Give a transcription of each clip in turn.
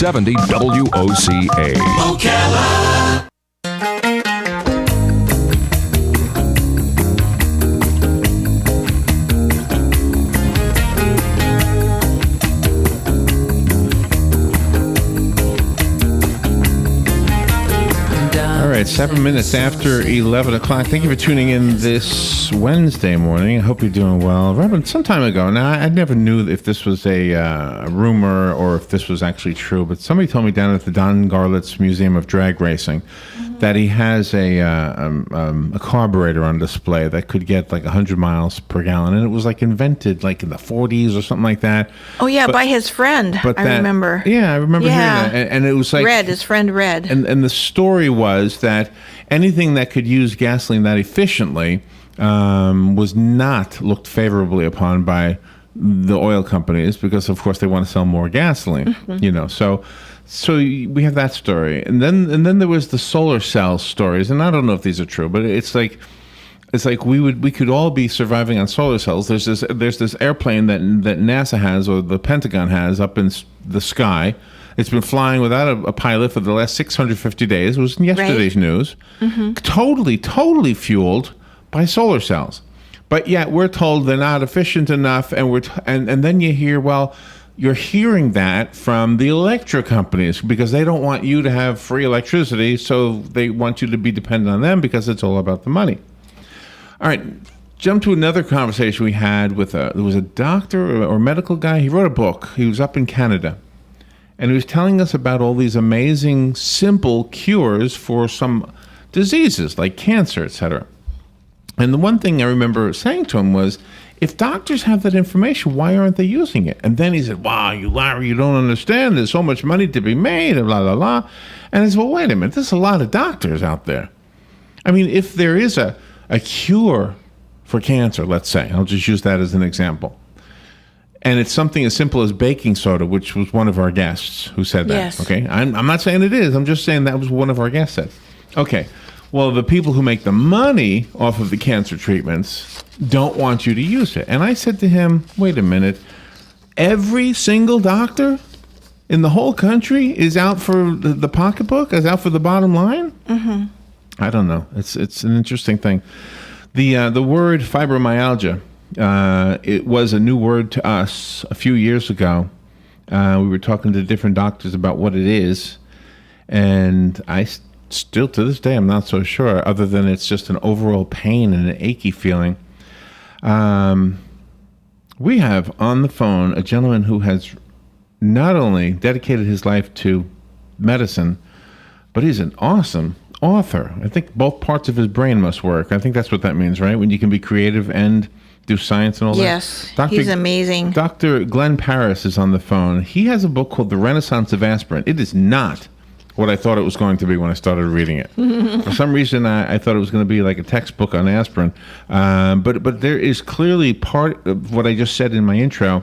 670 WOCA. Ocala. All right, 7 minutes after 11 o'clock. Thank you for tuning in this Wednesday morning. I hope you're doing well. Reverend, some time ago, now I never knew if this was a rumor or if this was actually true, but somebody told me down at the Don Garlitz Museum of Drag Racing that he has a carburetor on display that could get like 100 miles per gallon, and it was like invented like in the 40s or something like that. Oh yeah, by his friend. I remember. Yeah, I remember hearing that, and it was like his friend Red. And the story was that anything that could use gasoline that efficiently was not looked favorably upon by the oil companies because, of course, they want to sell more gasoline. You know, so we have that story, and then there was the solar cell stories, and I don't know if these are true, but it's like we could all be surviving on solar cells. There's this airplane that NASA has or the Pentagon has up in the sky. It's been flying without a pilot for the last 650 days. It was in yesterday's news. Totally fueled by solar cells. But yet we're told they're not efficient enough, and then you hear, well, you're hearing that from the electric companies because they don't want you to have free electricity, so they want you to be dependent on them because it's all about the money. All right, jump to another conversation we had with there was a doctor or medical guy. He wrote a book. He was up in Canada. And he was telling us about all these amazing, simple cures for some diseases like cancer, etc. And the one thing I remember saying to him was, if doctors have that information, why aren't they using it? And then he said, wow, Larry, you don't understand. There's so much money to be made, and blah, blah, blah. And I said, well, wait a minute. There's a lot of doctors out there. I mean, if there is a cure for cancer, let's say, I'll just use that as an example. And it's something as simple as baking soda, which was one of our guests who said that. Yes. Okay, I'm not saying it is. I'm just saying that was one of our guests said. Okay, well, the people who make the money off of the cancer treatments don't want you to use it. And I said to him, wait a minute, every single doctor in the whole country is out for the pocketbook, is out for the bottom line? Mm-hmm. I don't know. It's an interesting thing. The word fibromyalgia, it was a new word to us a few years ago. We were talking to different doctors about what it is, and I still to this day I'm not so sure, other than it's just an overall pain and an achy feeling. We have on the phone a gentleman who has not only dedicated his life to medicine, but he's an awesome author. I think both parts of his brain must work. I think that's what that means, right? When you can be creative and do science and all that. Yes, he's amazing. Dr. Glenn Parris is on the phone. He has a book called The Renaissance of Aspirin. It is not what I thought it was going to be when I started reading it. For some reason, I thought it was going to be like a textbook on aspirin. But there is clearly part of what I just said in my intro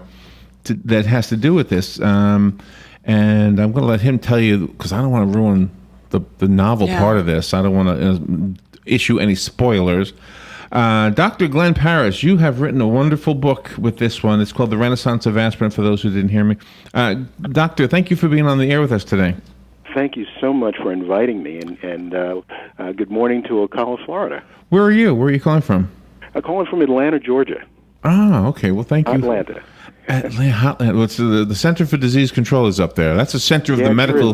that has to do with this. And I'm going to let him tell you, because I don't want to ruin the novel part of this. I don't want to issue any spoilers. Dr. Glenn Parris, you have written a wonderful book with this one. It's called The Renaissance of Aspirin, for those who didn't hear me. Doctor, thank you for being on the air with us today. Thank you so much for inviting me, and good morning to Ocala, Florida. Where are you? Where are you calling from? I'm calling from Atlanta, Georgia. Oh, okay. Well, thank you. Atlanta. Atlanta. What's the Center for Disease Control is up there. That's the center of the medical...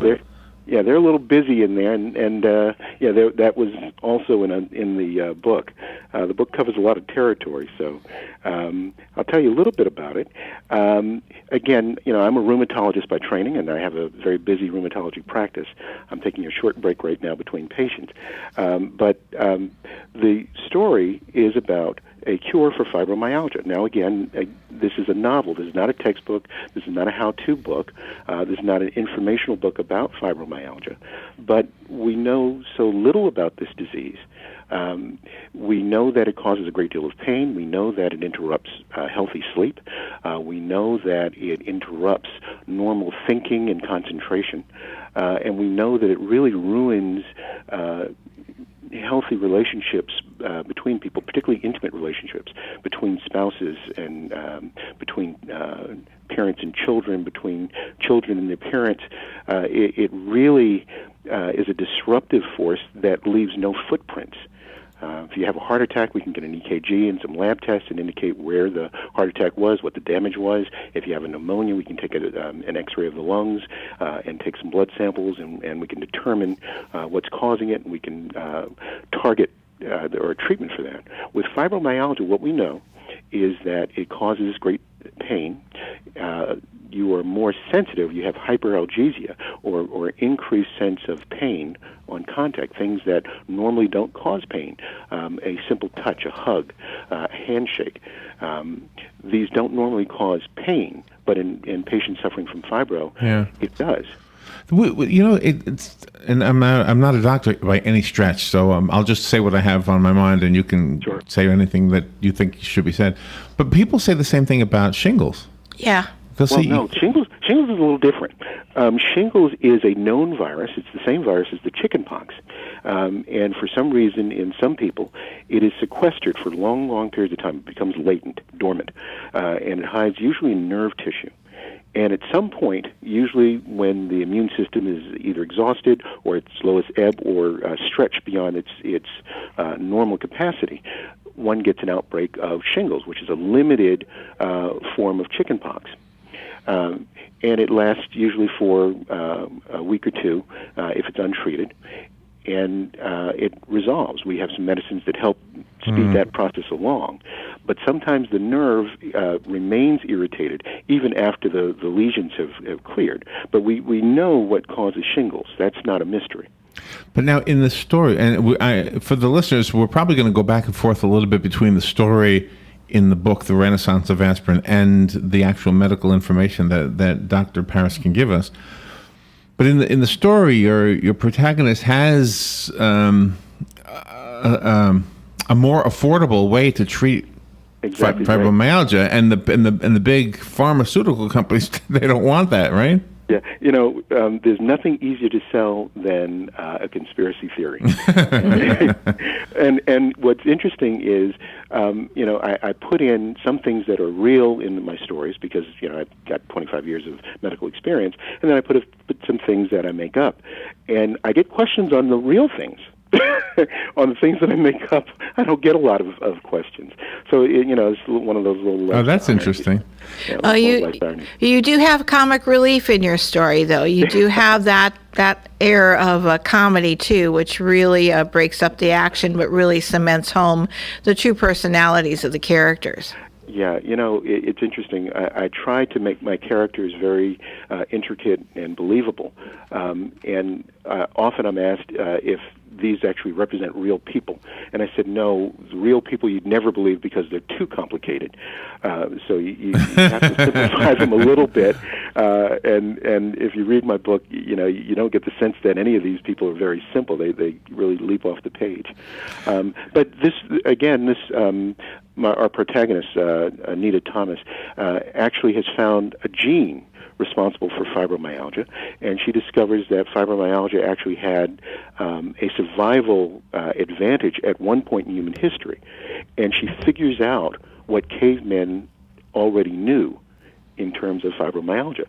They're a little busy in there, and that was also in the book. The book covers a lot of territory, so I'll tell you a little bit about it. Again, I'm a rheumatologist by training, and I have a very busy rheumatology practice. I'm taking a short break right now between patients. But the story is about a cure for fibromyalgia. Now, again, this is a novel. This is not a textbook. This is not a how-to book. This is not an informational book about fibromyalgia. But we know so little about this disease. We know that it causes a great deal of pain. We know that it interrupts healthy sleep. We know that it interrupts normal thinking and concentration. And we know that it really ruins healthy relationships between people, particularly intimate relationships between spouses and between parents and children, between children and their parents, it really is a disruptive force that leaves no footprints. If you have a heart attack, we can get an EKG and some lab tests and indicate where the heart attack was, what the damage was. If you have a pneumonia, we can take an X-ray of the lungs and take some blood samples, and we can determine what's causing it, and we can target or treatment for that. With fibromyalgia, what we know is that it causes great pain. You are more sensitive. You have hyperalgesia or increased sense of pain on contact, things that normally don't cause pain. A simple touch, a hug, a handshake. These don't normally cause pain, but in patients suffering from fibro, it does. It's and I'm not a doctor by any stretch, so I'll just say what I have on my mind, and you can say anything that you think should be said. But people say the same thing about shingles. Yeah. No, shingles is a little different. Shingles is a known virus. It's the same virus as the chickenpox. And for some reason, in some people, it is sequestered for long, long periods of time. It becomes latent, dormant, and it hides usually in nerve tissue. And at some point, usually when the immune system is either exhausted or its lowest ebb or stretched beyond its normal capacity, one gets an outbreak of shingles, which is a limited form of chickenpox. And it lasts usually for a week or two if it's untreated, and it resolves. We have some medicines that help speed that process along, but sometimes the nerve remains irritated even after the lesions have cleared. But we know what causes shingles. That's not a mystery. But now in the story, and for the listeners, we're probably going to go back and forth a little bit between the story in the book, The Renaissance of Aspirin, and the actual medical information that Dr. Parris can give us. But in the story, your protagonist has a more affordable way to treat fibromyalgia, right. and the big pharmaceutical companies, they don't want that, right? Yeah, there's nothing easier to sell than a conspiracy theory. and what's interesting is, I put in some things that are real in my stories because, I've got 25 years of medical experience, and then I put some things that I make up. And I get questions on the real things. On the things that I make up, I don't get a lot of questions. So, it's one of those little... Oh, that's interesting. You do have comic relief in your story, though. You do have that air of comedy, too, which really breaks up the action, but really cements home the true personalities of the characters. Yeah, it's interesting. I try to make my characters very intricate and believable. And often I'm asked if these actually represent real people. And I said, no, real people you'd never believe because they're too complicated. So you have to simplify them a little bit. And if you read my book, you don't get the sense that any of these people are very simple. They really leap off the page. But our protagonist, Anita Thomas, actually has found a gene responsible for fibromyalgia, and she discovers that fibromyalgia actually had a survival advantage at one point in human history, and she figures out what cavemen already knew in terms of fibromyalgia.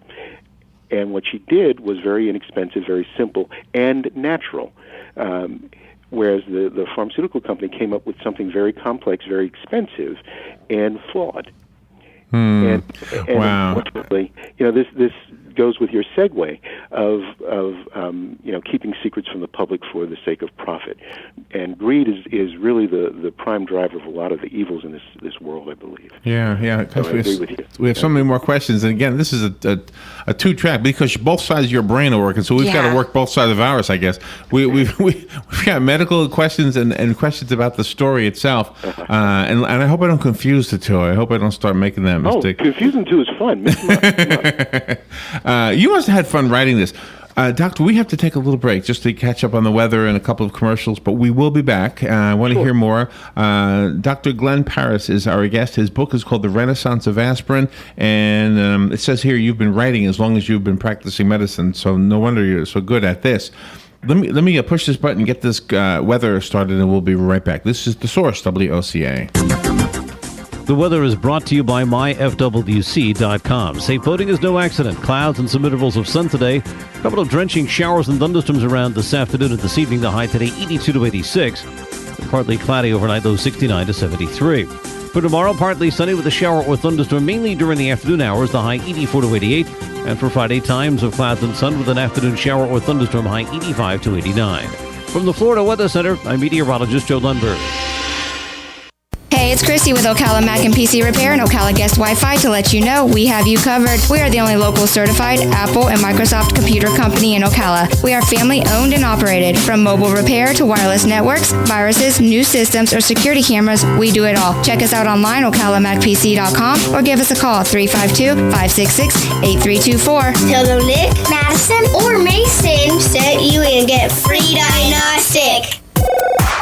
And what she did was very inexpensive, very simple, and natural. Whereas the pharmaceutical company came up with something very complex, very expensive, and flawed. And wow. Unfortunately, this goes with your segue of keeping secrets from the public for the sake of profit. And greed is really the prime driver of a lot of the evils in this world, I believe. Yeah. So I agree with you. We have so many more questions, and again, this is a two-track because both sides of your brain are working, so we've got to work both sides of ours, I guess. We've got medical questions and questions about the story itself, and I hope I don't confuse the two. I hope I don't start making that mistake. Oh, confusing two is fun. Mix them up. You must have had fun writing this. Doctor, we have to take a little break just to catch up on the weather and a couple of commercials, but we will be back. I want to hear more. Dr. Glenn Parris is our guest. His book is called The Renaissance of Aspirin, and it says here you've been writing as long as you've been practicing medicine, so no wonder you're so good at this. Let me push this button, get this weather started, and we'll be right back. This is The Source, WOCA. The weather is brought to you by myfwc.com. Safe boating is no accident. Clouds and some intervals of sun today. A couple of drenching showers and thunderstorms around this afternoon and this evening. The high today 82 to 86. Partly cloudy overnight, low 69 to 73. For tomorrow, partly sunny with a shower or thunderstorm mainly during the afternoon hours. The high 84 to 88. And for Friday, times of clouds and sun with an afternoon shower or thunderstorm, high 85 to 89. From the Florida Weather Center, I'm meteorologist Joe Lundberg. Hey, it's Christy with Ocala Mac and PC Repair and Ocala Guest Wi-Fi to let you know we have you covered. We are the only local certified Apple and Microsoft computer company in Ocala. We are family owned and operated. From mobile repair to wireless networks, viruses, new systems, or security cameras, we do it all. Check us out online, ocalamacpc.com, or give us a call, 352-566-8324. Tell them Nick, Madison, or Mason sent you and get free diagnostic.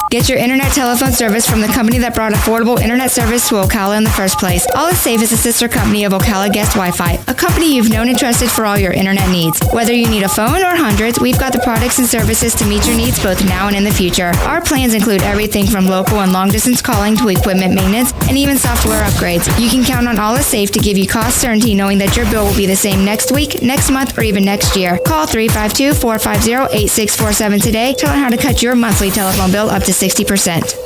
Get your internet telephone service from the company that brought affordable internet service to Ocala in the first place. All is Safe is a sister company of Ocala Guest Wi-Fi, a company you've known and trusted for all your internet needs. Whether you need a phone or hundreds, we've got the products and services to meet your needs both now and in the future. Our plans include everything from local and long-distance calling to equipment maintenance and even software upgrades. You can count on All is Safe to give you cost certainty knowing that your bill will be the same next week, next month, or even next year. Call 352-450-8647 today to learn how to cut your monthly telephone bill up to 60%.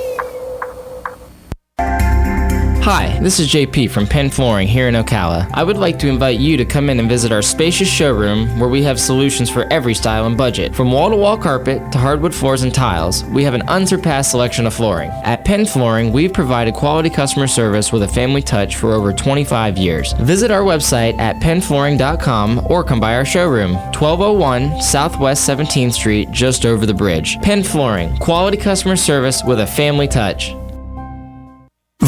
Hi, this is JP from Penn Flooring here in Ocala. I would like to invite you to come in and visit our spacious showroom where we have solutions for every style and budget. From wall-to-wall carpet to hardwood floors and tiles, we have an unsurpassed selection of flooring. At Penn Flooring, we've provided quality customer service with a family touch for over 25 years. Visit our website at pennflooring.com or come by our showroom, 1201 Southwest 17th Street, just over the bridge. Penn Flooring, quality customer service with a family touch.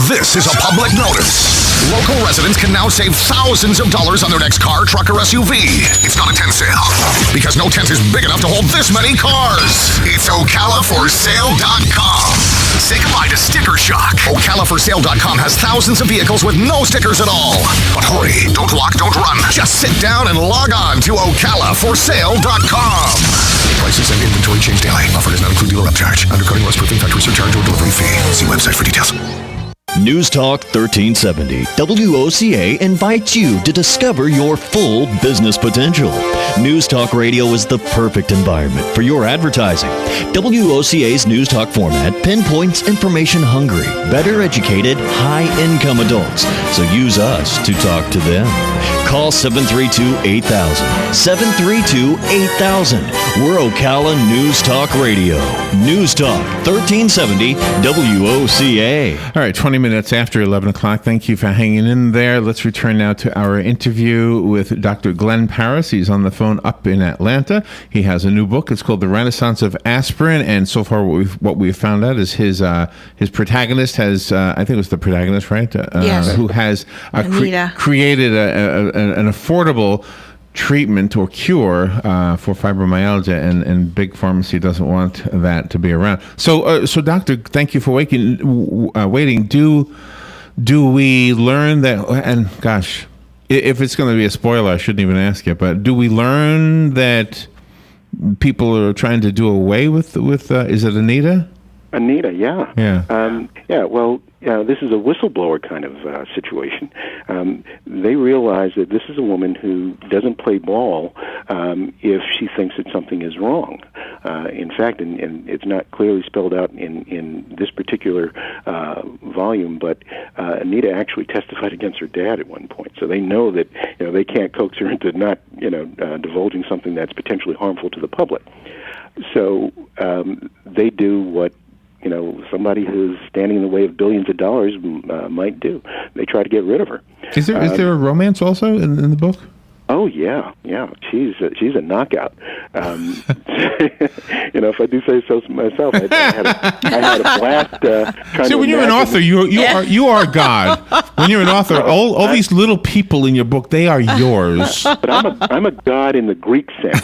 This is a public notice. Local residents can now save thousands of dollars on their next car, truck, or SUV. It's not a tent sale, because no tent is big enough to hold this many cars. It's OcalaForSale.com. Say goodbye to sticker shock. OcalaForSale.com has thousands of vehicles with no stickers at all. But hurry, don't walk, don't run. Just sit down and log on to OcalaForSale.com. Prices and inventory change daily. Offer does not include dealer upcharge, undercutting, loss proofing, factory surcharge, or delivery fee. See website for details. News Talk 1370, WOCA invites you to discover your full business potential. News Talk Radio is the perfect environment for your advertising. WOCA's News Talk format pinpoints information-hungry, better educated, high-income adults, so use us to talk to them. Call 732-8000. 732-8000. We're Ocala News Talk Radio. News Talk 1370 WOCA. All right, 20 minutes after 11 o'clock. Thank you for hanging in there. Let's return now to our interview with Dr. Glenn Parris. He's on the phone up in Atlanta. He has a new book. It's called The Renaissance of Aspirin. And so far what we've found out is his protagonist has, I think it was the protagonist, right? Yes. Who has created an affordable treatment or cure for fibromyalgia, and Big Pharmacy doesn't want that to be around. So, Doctor, thank you for waiting. Do we learn that? And gosh, if it's going to be a spoiler, I shouldn't even ask you. But do we learn that people are trying to do away with is it Anita? Anita, yeah. Yeah. Well, this is a whistleblower kind of situation. They realize that this is a woman who doesn't play ball if she thinks that something is wrong. In fact, and it's not clearly spelled out in this particular volume, but Anita actually testified against her dad at one point. So they know that they can't coax her into not divulging something that's potentially harmful to the public. So they do what somebody who's standing in the way of billions of dollars might do. They try to get rid of her. Is there a romance also in the book? Oh yeah. She's a knockout. If I do say so myself, I had a blast trying. See, when you're an author, you are God. When you're an author, all these little people in your book, they are yours. But I'm a god in the Greek sense.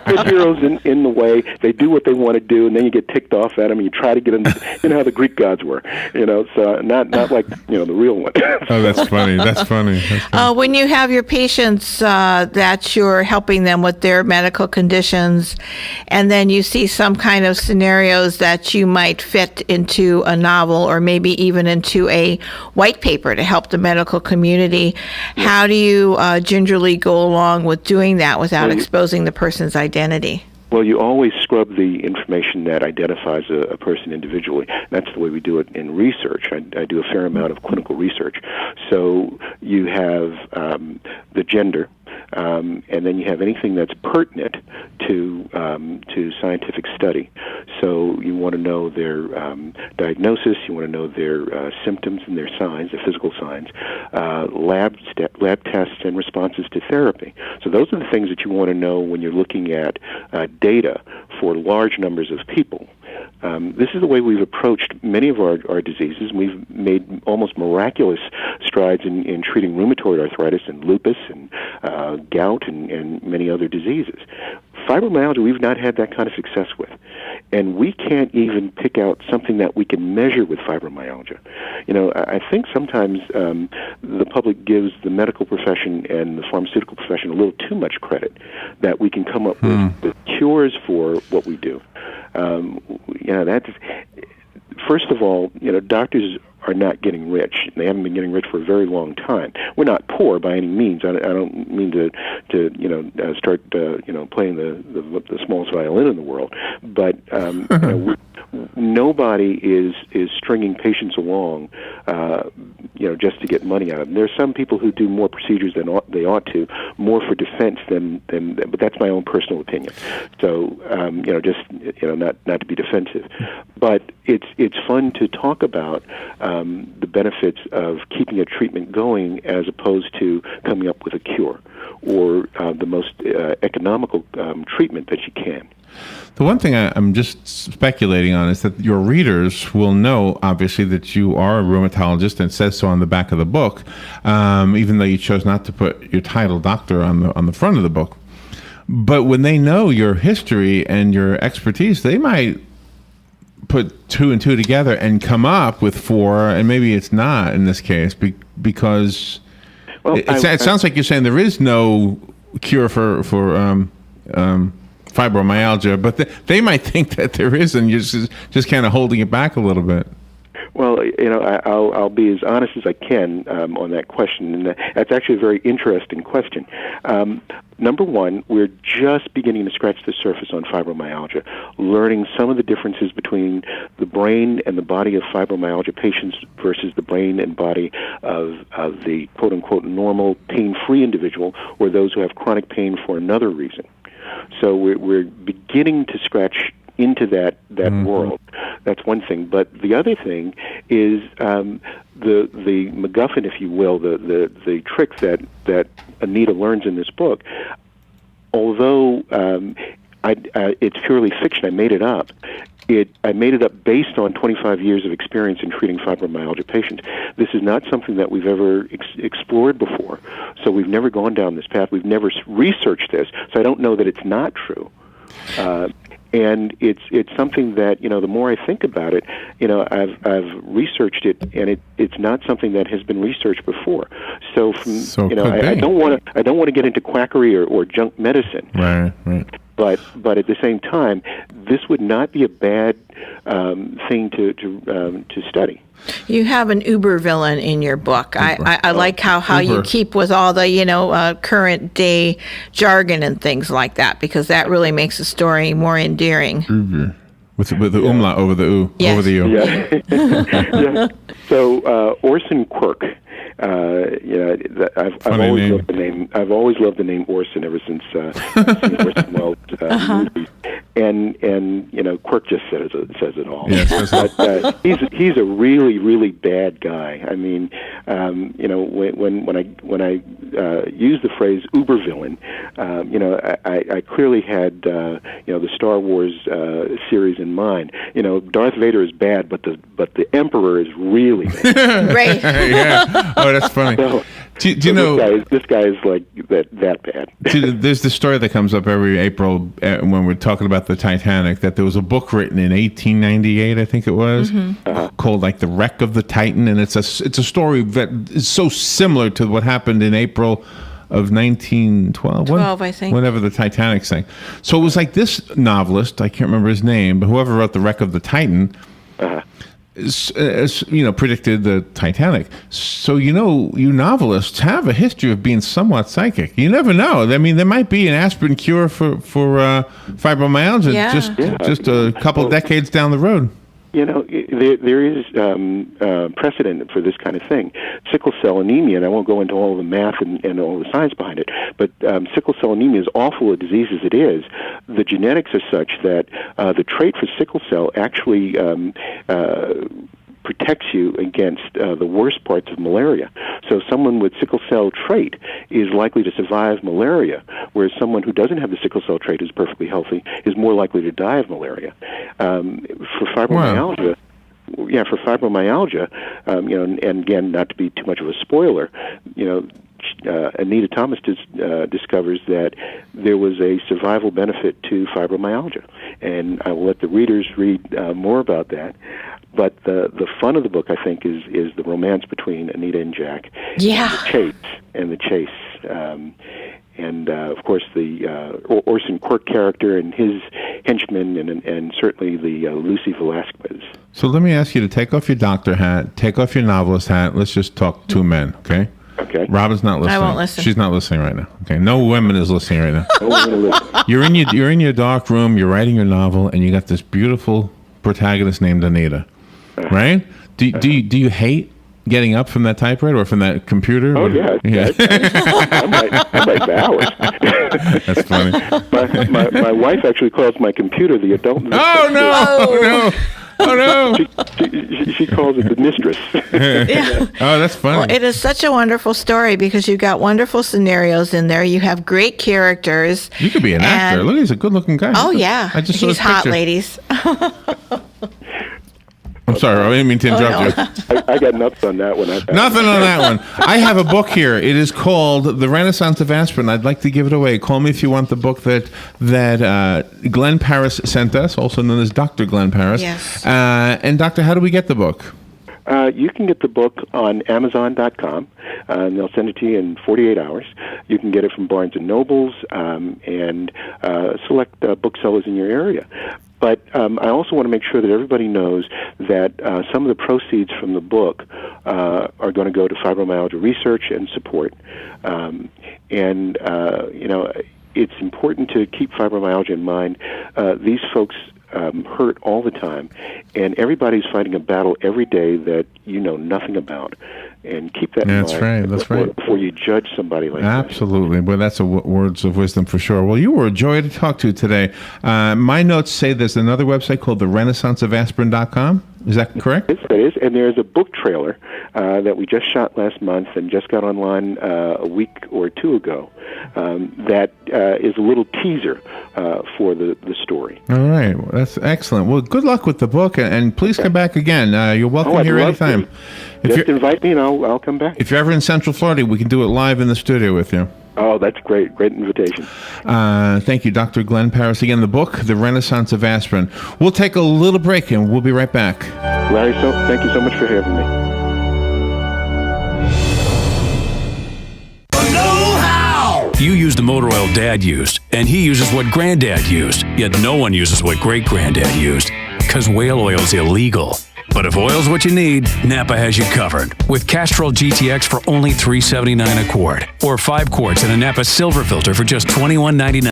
Put heroes in the way. They do what they want to do, and then you get ticked off at them, and you try to get them. You know how the Greek gods were. So not like the real one. Oh, that's funny. That's funny. When you have your patients that you're helping them with their medical conditions, and then you see some kind of scenarios that you might fit into a novel or maybe even into a white paper to help the medical community. How do you gingerly go along with doing that without exposing the person's identity? Well, you always scrub the information that identifies a person individually. That's the way we do it in research. I do a fair amount of clinical research. So you have the gender, and then you have anything that's pertinent to scientific study. So you want to know their diagnosis, you want to know their symptoms and their signs, their physical signs, lab tests and responses to therapy. So those are the things that you want to know when you're looking at data for large numbers of people. This is the way we've approached many of our diseases. We've made almost miraculous strides in treating rheumatoid arthritis and lupus and gout and many other diseases. Fibromyalgia, we've not had that kind of success with. And we can't even pick out something that we can measure with fibromyalgia. You know, I think sometimes the public gives the medical profession and the pharmaceutical profession a little too much credit that we can come up with the cures for what we do. You know, that's, first of all, you know, doctors are not getting rich. They haven't been getting rich for a very long time. We're not poor by any means. I don't mean to you know, start you know, playing the smallest violin in the world. But you know, nobody is stringing patients along, you know, just to get money out of them. There are some people who do more procedures than they ought to, more for defense than. But that's my own personal opinion. So you know, just, you know, not to be defensive, but it's fun to talk about the benefits of keeping a treatment going as opposed to coming up with a cure or the most economical treatment that you can. The one thing I'm just speculating on is that your readers will know, obviously, that you are a rheumatologist, and it says so on the back of the book, even though you chose not to put your title doctor on the front of the book. But when they know your history and your expertise, they might put 2 and 2 together and come up with 4, and maybe it's not in this case because it sounds like you're saying there is no cure for fibromyalgia, but they might think that there is, and you're just kind of holding it back a little bit. Well, you know, I'll be as honest as I can on that question, and that's actually a very interesting question. Number one, we're just beginning to scratch the surface on fibromyalgia, learning some of the differences between the brain and the body of fibromyalgia patients versus the brain and body of the quote-unquote normal pain-free individual, or those who have chronic pain for another reason. So we're beginning to scratch into that world. That's one thing. But the other thing is the MacGuffin, if you will, the trick that Anita learns in this book. Although it's purely fiction, I made it up. I made it up based on 25 years of experience in treating fibromyalgia patients. This is not something that we've ever explored before, so we've never gone down this path. We've never researched this, so I don't know that it's not true. And it's something that, you know, the more I think about it, you know, I've researched it, and it's not something that has been researched before. So you know, I don't want to get into quackery or junk medicine. Right. But at the same time, this would not be a bad thing to study. You have an Uber villain in your book. I like how you keep with all the, you know, current day jargon and things like that, because that really makes the story more endearing. Uber. With the umlaut over the U. Yes. Over the U. Yeah. So Orson Quirk. You know, I've always loved the name. I've always loved the name Orson ever since I've seen Orson Welles movies. And you know, Quirk just says it all. Yes, but he's a really, really bad guy. I mean, you know, when I use the phrase uber villain, you know, I clearly had you know, the Star Wars series in mind. You know, Darth Vader is bad, but the Emperor is really bad. Right. Yeah. Oh, that's funny. So, do you know this guy is like that bad? There's this story that comes up every April when we're talking about the Titanic, that there was a book written in 1898, I think it was, called like The Wreck of the Titan, and it's a story that is so similar to what happened in April of 1912. 12, I think. Whenever the Titanic sank. So it was like this novelist, I can't remember his name, but whoever wrote The Wreck of the Titan, predicted the Titanic. So, you novelists have a history of being somewhat psychic. You never know. I mean, there might be an aspirin cure for fibromyalgia just a couple decades down the road. There is precedent for this kind of thing. Sickle cell anemia, and I won't go into all the math and all the science behind it, but sickle cell anemia, as awful a disease as it is, the genetics are such that the trait for sickle cell actually protects you against the worst parts of malaria. So someone with sickle cell trait is likely to survive malaria, whereas someone who doesn't have the sickle cell trait, who's perfectly healthy, is more likely to die of malaria. For fibromyalgia, and again, not to be too much of a spoiler, Anita Thomas discovers that there was a survival benefit to fibromyalgia, and I will let the readers read more about that. But the fun of the book, I think, is the romance between Anita and Jack, and the chase, and of course the Orson Quirk character and his henchmen, and certainly the Lucy Velasquez. So let me ask you to take off your doctor hat, take off your novelist hat. Let's just talk two men, okay? Okay. Robin's not listening. I won't listen. She's not listening right now. Okay. No women is listening right now. No women are listening. You're in your dark room. You're writing your novel, and you got this beautiful protagonist named Anita, right? Do you hate getting up from that typewriter or from that computer? Oh, yeah. I'm like for hours. That's funny. My wife actually calls my computer the adult. Oh, no. Oh, no. She calls it the mistress. Yeah. Oh, that's funny. Well, it is such a wonderful story because you've got wonderful scenarios in there. You have great characters. You could be an actor. Look, he's a good-looking guy. Oh, yeah. I just saw He's his hot, picture. ladies. I'm sorry, I didn't mean to interrupt you. I got nothing on that one. Nothing on that one. I have a book here. It is called The Renaissance of Aspirin. I'd like to give it away. Call me if you want the book that Glenn Parris sent us, also known as Dr. Glenn Parris. Yes. And Doctor, how do we get the book? You can get the book on Amazon.com, and they'll send it to you in 48 hours. You can get it from Barnes & Nobles and select booksellers in your area. But I also want to make sure that everybody knows that some of the proceeds from the book are going to go to fibromyalgia research and support. It's important to keep fibromyalgia in mind. These folks hurt all the time, and everybody's fighting a battle every day that you know nothing about. And keep that in mind before you judge somebody like that. Absolutely. Well, that's words of wisdom for sure. Well, you were a joy to talk to today. My notes say there's another website called therenaissanceofaspirin.com. Is that correct? Yes, that is. And there's a book trailer that we just shot last month and just got online a week or two ago that is a little teaser for the story. All right. Well, that's excellent. Well, good luck with the book, and please come back again. You're welcome here anytime. Just invite me and I'll come back. If you're ever in Central Florida, we can do it live in the studio with you. Oh, that's great. Great invitation. Thank you, Dr. Glenn Parris. Again, the book, The Renaissance of Aspirin. We'll take a little break, and we'll be right back. Larry, thank you so much for having me. You use the motor oil Dad used, and he uses what Granddad used, yet no one uses what Great-Granddad used, because whale oil's illegal. But if oil's what you need, Napa has you covered. With Castrol GTX for only $3.79 a quart, or 5 quarts in a Napa Silver filter for just $21.99.